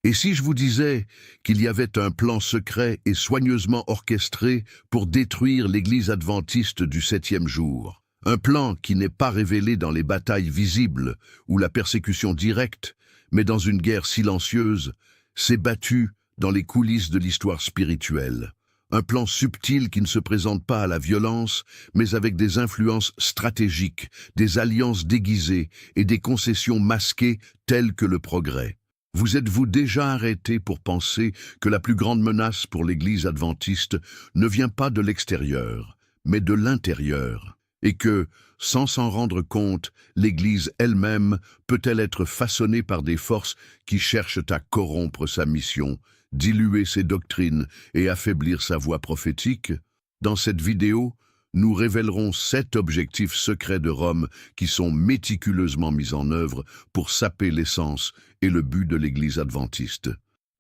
Et si je vous disais qu'il y avait un plan secret et soigneusement orchestré pour détruire l'Église adventiste du septième jour? Un plan qui n'est pas révélé dans les batailles visibles ou la persécution directe, mais dans une guerre silencieuse, s'est battu dans les coulisses de l'histoire spirituelle. Un plan subtil qui ne se présente pas à la violence, mais avec des influences stratégiques, des alliances déguisées et des concessions masquées telles que le progrès. Vous êtes-vous déjà arrêté pour penser que la plus grande menace pour l'Église adventiste ne vient pas de l'extérieur, mais de l'intérieur, et que, sans s'en rendre compte, l'Église elle-même peut-elle être façonnée par des forces qui cherchent à corrompre sa mission, diluer ses doctrines et affaiblir sa voix prophétique? Dans cette vidéo, nous révélerons 7 objectifs secrets de Rome qui sont méticuleusement mis en œuvre pour saper l'essence et le but de l'Église adventiste.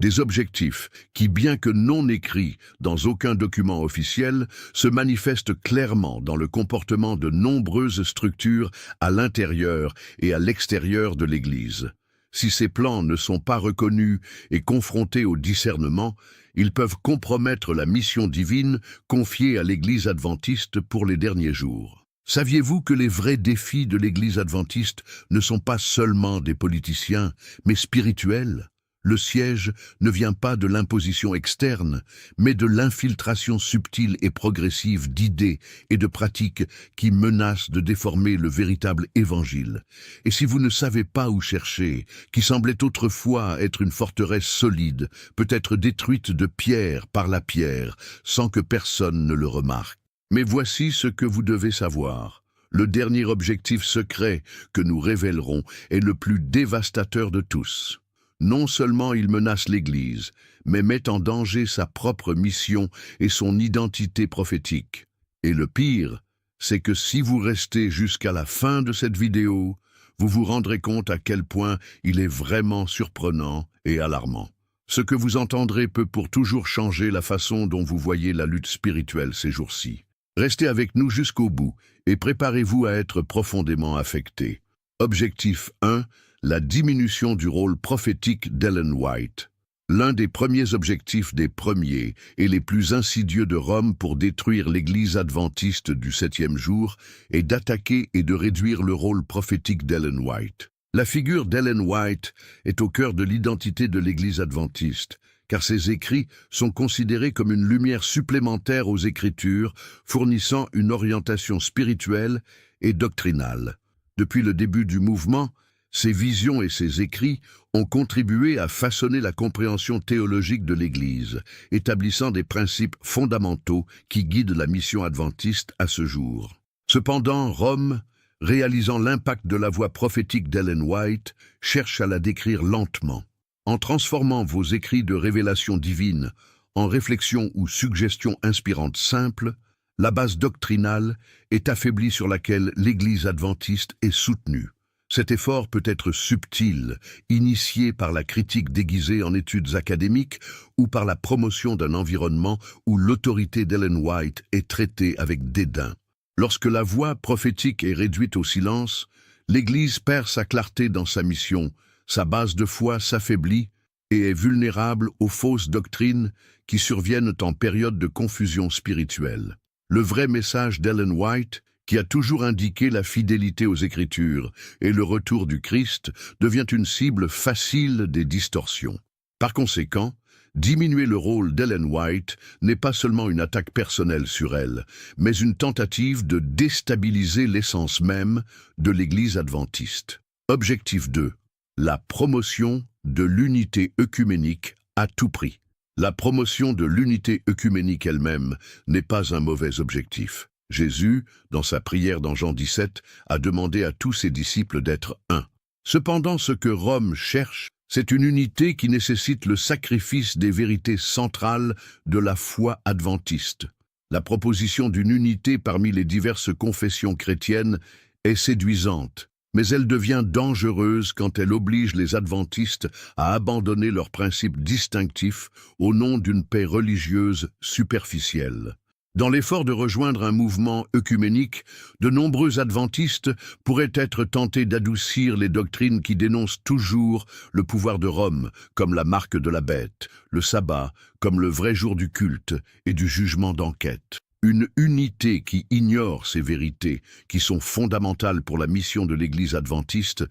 Des objectifs qui, bien que non écrits dans aucun document officiel, se manifestent clairement dans le comportement de nombreuses structures à l'intérieur et à l'extérieur de l'Église. Si ces plans ne sont pas reconnus et confrontés au discernement, ils peuvent compromettre la mission divine confiée à l'Église adventiste pour les derniers jours. Saviez-vous que les vrais défis de l'Église adventiste ne sont pas seulement des politiciens, mais spirituels? Le siège ne vient pas de l'imposition externe, mais de l'infiltration subtile et progressive d'idées et de pratiques qui menacent de déformer le véritable évangile. Et si vous ne savez pas où chercher, qui semblait autrefois être une forteresse solide, peut être détruite de pierre par la pierre, sans que personne ne le remarque. Mais voici ce que vous devez savoir. Le dernier objectif secret que nous révélerons est le plus dévastateur de tous. Non seulement il menace l'Église, mais met en danger sa propre mission et son identité prophétique. Et le pire, c'est que si vous restez jusqu'à la fin de cette vidéo, vous vous rendrez compte à quel point il est vraiment surprenant et alarmant. Ce que vous entendrez peut pour toujours changer la façon dont vous voyez la lutte spirituelle ces jours-ci. Restez avec nous jusqu'au bout et préparez-vous à être profondément affecté. Objectif 1. La diminution du rôle prophétique d'Ellen White. L'un des premiers objectifs des premiers et les plus insidieux de Rome pour détruire l'Église adventiste du septième jour est d'attaquer et de réduire le rôle prophétique d'Ellen White. La figure d'Ellen White est au cœur de l'identité de l'Église adventiste, car ses écrits sont considérés comme une lumière supplémentaire aux Écritures, fournissant une orientation spirituelle et doctrinale. Depuis le début du mouvement, ses visions et ses écrits ont contribué à façonner la compréhension théologique de l'Église, établissant des principes fondamentaux qui guident la mission adventiste à ce jour. Cependant, Rome, réalisant l'impact de la voix prophétique d'Ellen White, cherche à la décrire lentement. En transformant vos écrits de révélation divine en réflexions ou suggestions inspirantes simples, la base doctrinale est affaiblie sur laquelle l'Église adventiste est soutenue. Cet effort peut être subtil, initié par la critique déguisée en études académiques ou par la promotion d'un environnement où l'autorité d'Ellen White est traitée avec dédain. Lorsque la voix prophétique est réduite au silence, l'Église perd sa clarté dans sa mission, sa base de foi s'affaiblit et est vulnérable aux fausses doctrines qui surviennent en période de confusion spirituelle. Le vrai message d'Ellen White, qui a toujours indiqué la fidélité aux Écritures et le retour du Christ, devient une cible facile des distorsions. Par conséquent, diminuer le rôle d'Ellen White n'est pas seulement une attaque personnelle sur elle, mais une tentative de déstabiliser l'essence même de l'Église adventiste. Objectif 2. La promotion de l'unité œcuménique à tout prix. La promotion de l'unité œcuménique elle-même n'est pas un mauvais objectif. Jésus, dans sa prière dans Jean 17, a demandé à tous ses disciples d'être un. Cependant, ce que Rome cherche, c'est une unité qui nécessite le sacrifice des vérités centrales de la foi adventiste. La proposition d'une unité parmi les diverses confessions chrétiennes est séduisante, mais elle devient dangereuse quand elle oblige les adventistes à abandonner leurs principes distinctifs au nom d'une paix religieuse superficielle. Dans l'effort de rejoindre un mouvement œcuménique, de nombreux adventistes pourraient être tentés d'adoucir les doctrines qui dénoncent toujours le pouvoir de Rome comme la marque de la bête, le sabbat comme le vrai jour du culte et du jugement d'enquête. Une unité qui ignore ces vérités, qui sont fondamentales pour la mission de l'Église adventiste,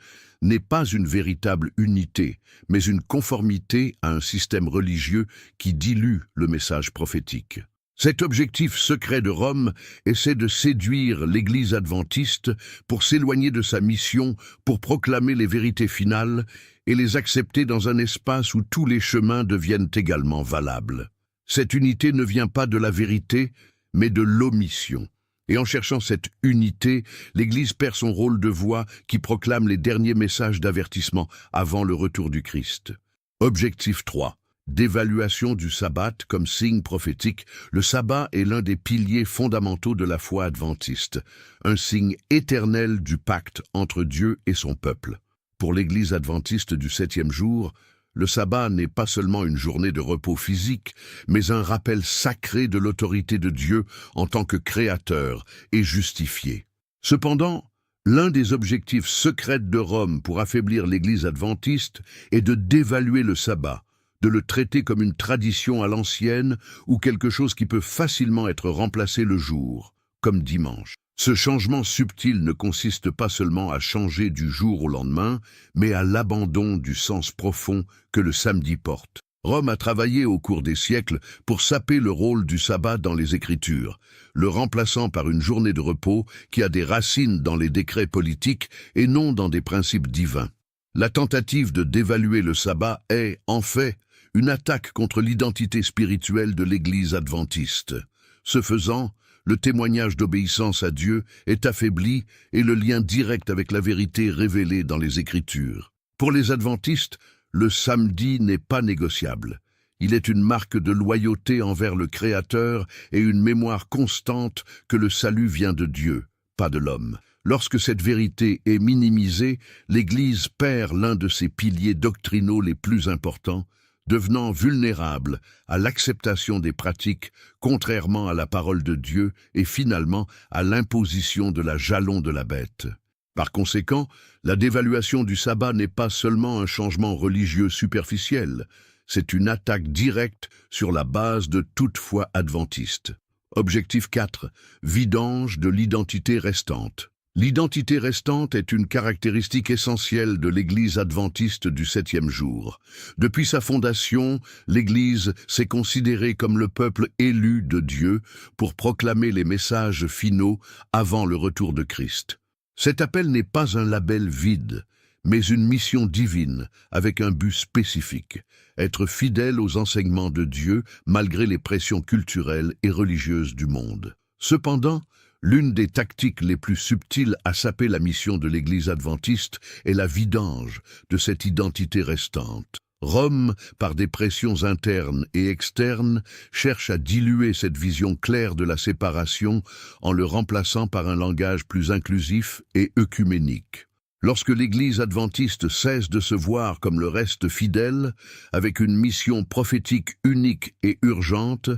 n'est pas une véritable unité, mais une conformité à un système religieux qui dilue le message prophétique. Cet objectif secret de Rome essaie de séduire l'Église adventiste pour s'éloigner de sa mission, pour proclamer les vérités finales et les accepter dans un espace où tous les chemins deviennent également valables. Cette unité ne vient pas de la vérité, mais de l'omission. Et en cherchant cette unité, l'Église perd son rôle de voix qui proclame les derniers messages d'avertissement avant le retour du Christ. Objectif 3. D'évaluation du sabbat comme signe prophétique. Le sabbat est l'un des piliers fondamentaux de la foi adventiste, un signe éternel du pacte entre Dieu et son peuple. Pour l'Église adventiste du 7e jour, le sabbat n'est pas seulement une journée de repos physique, mais un rappel sacré de l'autorité de Dieu en tant que créateur et justifié. Cependant, l'un des objectifs secrets de Rome pour affaiblir l'Église adventiste est de dévaluer le sabbat, de le traiter comme une tradition à l'ancienne ou quelque chose qui peut facilement être remplacé le jour, comme dimanche. Ce changement subtil ne consiste pas seulement à changer du jour au lendemain, mais à l'abandon du sens profond que le samedi porte. Rome a travaillé au cours des siècles pour saper le rôle du sabbat dans les Écritures, le remplaçant par une journée de repos qui a des racines dans les décrets politiques et non dans des principes divins. La tentative de dévaluer le sabbat est, en fait, une attaque contre l'identité spirituelle de l'Église adventiste. Ce faisant, le témoignage d'obéissance à Dieu est affaibli et le lien direct avec la vérité révélée dans les Écritures. Pour les adventistes, le samedi n'est pas négociable. Il est une marque de loyauté envers le Créateur et une mémoire constante que le salut vient de Dieu, pas de l'homme. Lorsque cette vérité est minimisée, l'Église perd l'un de ses piliers doctrinaux les plus importants, devenant vulnérable à l'acceptation des pratiques contrairement à la parole de Dieu et finalement à l'imposition de la jalon de la bête. Par conséquent, la dévaluation du sabbat n'est pas seulement un changement religieux superficiel, c'est une attaque directe sur la base de toute foi adventiste. Objectif 4. Vidange de l'identité restante. L'identité restante est une caractéristique essentielle de l'Église adventiste du 7e jour. Depuis sa fondation, l'Église s'est considérée comme le peuple élu de Dieu pour proclamer les messages finaux avant le retour de Christ. Cet appel n'est pas un label vide, mais une mission divine avec un but spécifique, être fidèle aux enseignements de Dieu malgré les pressions culturelles et religieuses du monde. Cependant, l'une des tactiques les plus subtiles à saper la mission de l'Église adventiste est la vidange de cette identité restante. Rome, par des pressions internes et externes, cherche à diluer cette vision claire de la séparation en le remplaçant par un langage plus inclusif et œcuménique. Lorsque l'Église adventiste cesse de se voir comme le reste fidèle, avec une mission prophétique unique et urgente,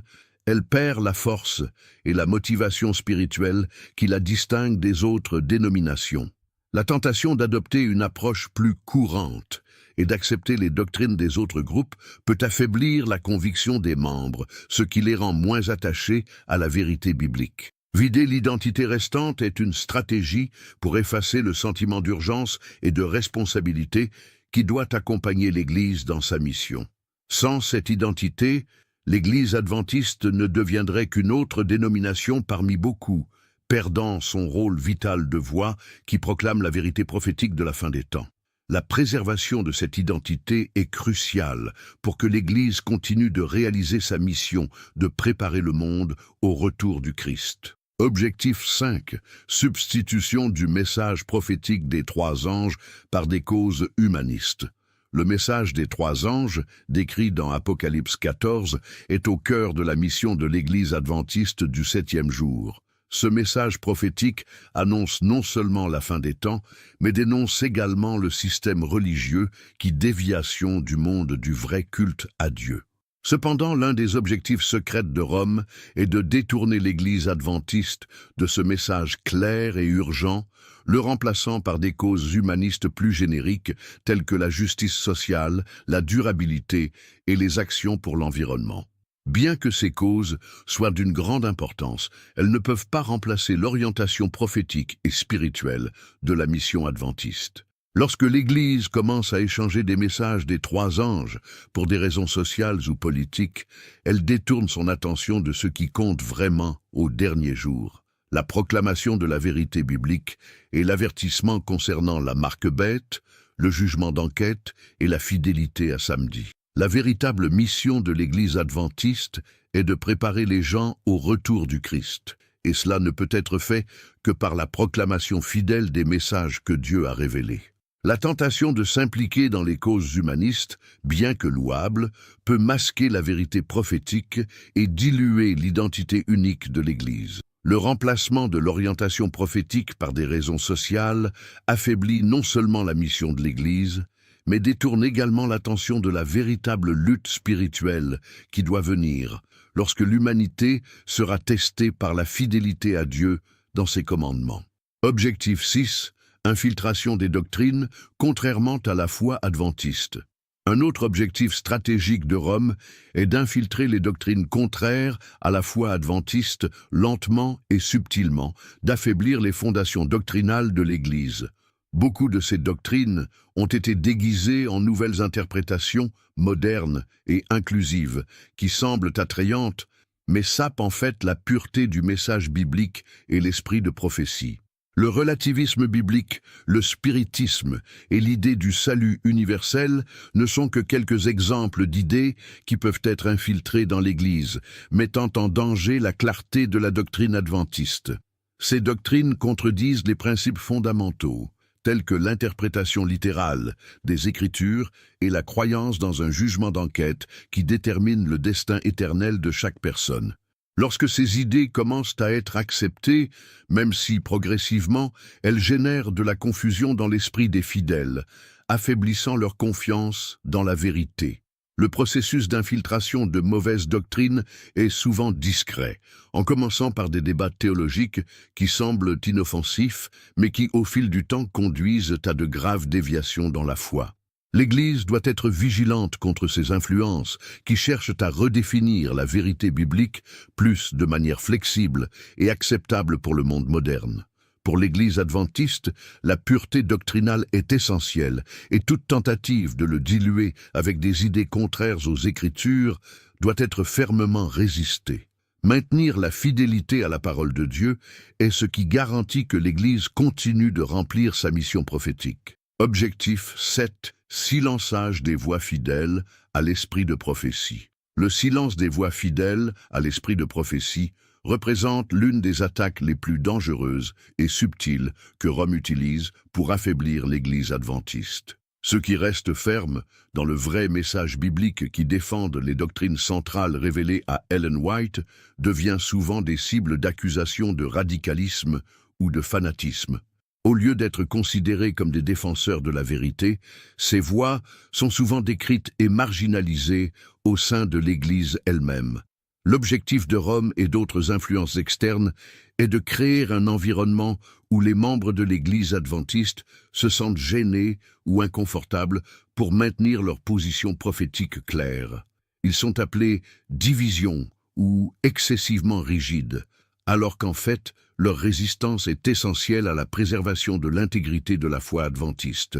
elle perd la force et la motivation spirituelle qui la distingue des autres dénominations. La tentation d'adopter une approche plus courante et d'accepter les doctrines des autres groupes peut affaiblir la conviction des membres, ce qui les rend moins attachés à la vérité biblique. Vider l'identité restante est une stratégie pour effacer le sentiment d'urgence et de responsabilité qui doit accompagner l'Église dans sa mission. Sans cette identité, l'Église adventiste ne deviendrait qu'une autre dénomination parmi beaucoup, perdant son rôle vital de voix qui proclame la vérité prophétique de la fin des temps. La préservation de cette identité est cruciale pour que l'Église continue de réaliser sa mission de préparer le monde au retour du Christ. Objectif 5. Substitution du message prophétique des 3 anges par des causes humanistes. Le message des 3 anges, décrit dans Apocalypse 14, est au cœur de la mission de l'Église adventiste du 7e jour. Ce message prophétique annonce non seulement la fin des temps, mais dénonce également le système religieux qui déviation du monde du vrai culte à Dieu. Cependant, l'un des objectifs secrets de Rome est de détourner l'Église adventiste de ce message clair et urgent, le remplaçant par des causes humanistes plus génériques telles que la justice sociale, la durabilité et les actions pour l'environnement. Bien que ces causes soient d'une grande importance, elles ne peuvent pas remplacer l'orientation prophétique et spirituelle de la mission adventiste. Lorsque l'Église commence à échanger des messages des trois anges pour des raisons sociales ou politiques, elle détourne son attention de ce qui compte vraiment au dernier jour, la proclamation de la vérité biblique et l'avertissement concernant la marque bête, le jugement d'enquête et la fidélité à samedi. La véritable mission de l'Église adventiste est de préparer les gens au retour du Christ, et cela ne peut être fait que par la proclamation fidèle des messages que Dieu a révélés. La tentation de s'impliquer dans les causes humanistes, bien que louable, peut masquer la vérité prophétique et diluer l'identité unique de l'Église. Le remplacement de l'orientation prophétique par des raisons sociales affaiblit non seulement la mission de l'Église, mais détourne également l'attention de la véritable lutte spirituelle qui doit venir lorsque l'humanité sera testée par la fidélité à Dieu dans ses commandements. Objectif 6. Infiltration des doctrines, contrairement à la foi adventiste. Un autre objectif stratégique de Rome est d'infiltrer les doctrines contraires à la foi adventiste lentement et subtilement, d'affaiblir les fondations doctrinales de l'Église. Beaucoup de ces doctrines ont été déguisées en nouvelles interprétations modernes et inclusives qui semblent attrayantes, mais sapent en fait la pureté du message biblique et l'esprit de prophétie. Le relativisme biblique, le spiritisme et l'idée du salut universel ne sont que quelques exemples d'idées qui peuvent être infiltrées dans l'Église, mettant en danger la clarté de la doctrine adventiste. Ces doctrines contredisent les principes fondamentaux, tels que l'interprétation littérale des Écritures et la croyance dans un jugement d'enquête qui détermine le destin éternel de chaque personne. Lorsque ces idées commencent à être acceptées, même si progressivement, elles génèrent de la confusion dans l'esprit des fidèles, affaiblissant leur confiance dans la vérité. Le processus d'infiltration de mauvaises doctrines est souvent discret, en commençant par des débats théologiques qui semblent inoffensifs, mais qui au fil du temps conduisent à de graves déviations dans la foi. L'Église doit être vigilante contre ces influences qui cherchent à redéfinir la vérité biblique plus de manière flexible et acceptable pour le monde moderne. Pour l'Église adventiste, la pureté doctrinale est essentielle et toute tentative de le diluer avec des idées contraires aux Écritures doit être fermement résistée. Maintenir la fidélité à la parole de Dieu est ce qui garantit que l'Église continue de remplir sa mission prophétique. Objectif 7. Silençage des voix fidèles à l'esprit de prophétie. Le silence des voix fidèles à l'esprit de prophétie représente l'une des attaques les plus dangereuses et subtiles que Rome utilise pour affaiblir l'Église adventiste. Ceux qui restent fermes dans le vrai message biblique qui défendent les doctrines centrales révélées à Ellen White deviennent souvent des cibles d'accusations de radicalisme ou de fanatisme. Au lieu d'être considérés comme des défenseurs de la vérité, ces voix sont souvent décrites et marginalisées au sein de l'Église elle-même. L'objectif de Rome et d'autres influences externes est de créer un environnement où les membres de l'Église adventiste se sentent gênés ou inconfortables pour maintenir leur position prophétique claire. Ils sont appelés divisions ou excessivement rigides, alors qu'en fait, leur résistance est essentielle à la préservation de l'intégrité de la foi adventiste.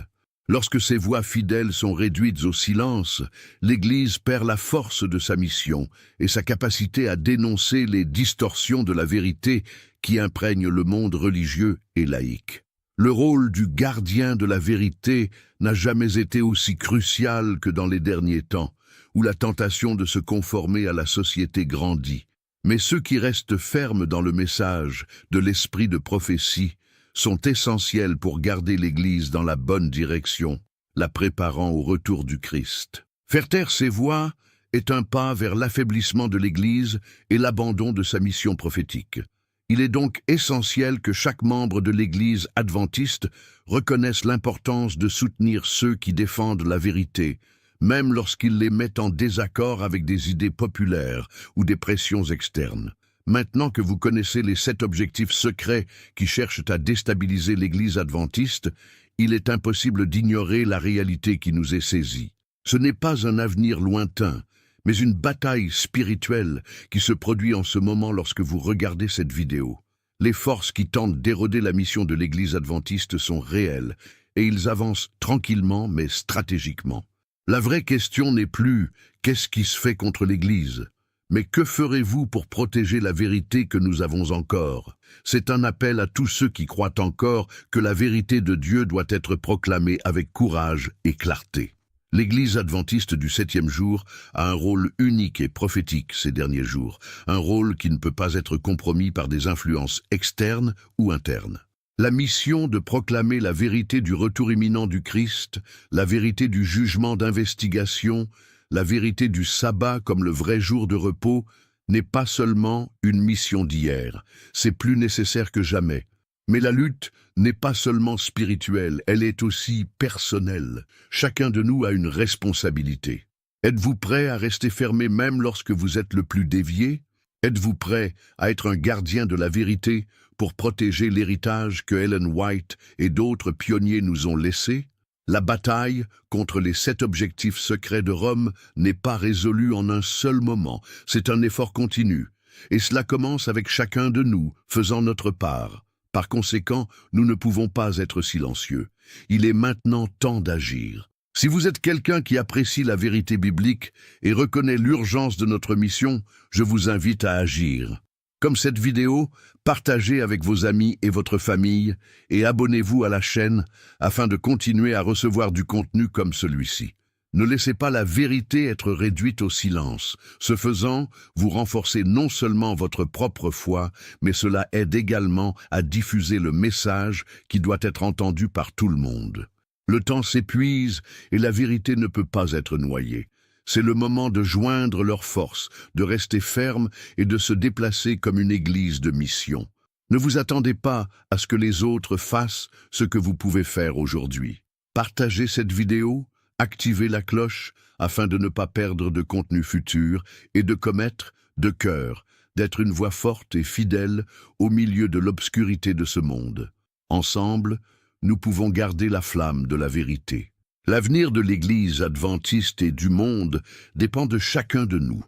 Lorsque ces voix fidèles sont réduites au silence, l'Église perd la force de sa mission et sa capacité à dénoncer les distorsions de la vérité qui imprègnent le monde religieux et laïque. Le rôle du gardien de la vérité n'a jamais été aussi crucial que dans les derniers temps, où la tentation de se conformer à la société grandit. Mais ceux qui restent fermes dans le message de l'esprit de prophétie sont essentiels pour garder l'Église dans la bonne direction, la préparant au retour du Christ. Faire taire ces voix est un pas vers l'affaiblissement de l'Église et l'abandon de sa mission prophétique. Il est donc essentiel que chaque membre de l'Église adventiste reconnaisse l'importance de soutenir ceux qui défendent la vérité, même lorsqu'ils les mettent en désaccord avec des idées populaires ou des pressions externes. Maintenant que vous connaissez les 7 objectifs secrets qui cherchent à déstabiliser l'Église adventiste, il est impossible d'ignorer la réalité qui nous est saisie. Ce n'est pas un avenir lointain, mais une bataille spirituelle qui se produit en ce moment lorsque vous regardez cette vidéo. Les forces qui tentent d'éroder la mission de l'Église adventiste sont réelles, et ils avancent tranquillement mais stratégiquement. La vraie question n'est plus « qu'est-ce qui se fait contre l'Église ?» mais que ferez-vous pour protéger la vérité que nous avons encore? C'est un appel à tous ceux qui croient encore que la vérité de Dieu doit être proclamée avec courage et clarté. L'Église adventiste du 7e jour a un rôle unique et prophétique ces derniers jours, un rôle qui ne peut pas être compromis par des influences externes ou internes. La mission de proclamer la vérité du retour imminent du Christ, la vérité du jugement d'investigation, la vérité du sabbat comme le vrai jour de repos, n'est pas seulement une mission d'hier, c'est plus nécessaire que jamais. Mais la lutte n'est pas seulement spirituelle, elle est aussi personnelle. Chacun de nous a une responsabilité. Êtes-vous prêt à rester fermé même lorsque vous êtes le plus dévié? Êtes-vous prêt à être un gardien de la vérité pour protéger l'héritage que Ellen White et d'autres pionniers nous ont laissé? La bataille contre les 7 objectifs secrets de Rome n'est pas résolue en un seul moment, c'est un effort continu. Et cela commence avec chacun de nous, faisant notre part. Par conséquent, nous ne pouvons pas être silencieux. Il est maintenant temps d'agir. Si vous êtes quelqu'un qui apprécie la vérité biblique et reconnaît l'urgence de notre mission, je vous invite à agir. Comme cette vidéo, partagez avec vos amis et votre famille et abonnez-vous à la chaîne afin de continuer à recevoir du contenu comme celui-ci. Ne laissez pas la vérité être réduite au silence. Ce faisant, vous renforcez non seulement votre propre foi, mais cela aide également à diffuser le message qui doit être entendu par tout le monde. Le temps s'épuise et la vérité ne peut pas être noyée. C'est le moment de joindre leurs forces, de rester ferme et de se déplacer comme une église de mission. Ne vous attendez pas à ce que les autres fassent ce que vous pouvez faire aujourd'hui. Partagez cette vidéo, activez la cloche afin de ne pas perdre de contenu futur et de commettre, de cœur, d'être une voix forte et fidèle au milieu de l'obscurité de ce monde. Ensemble, nous pouvons garder la flamme de la vérité. L'avenir de l'Église adventiste et du monde dépend de chacun de nous.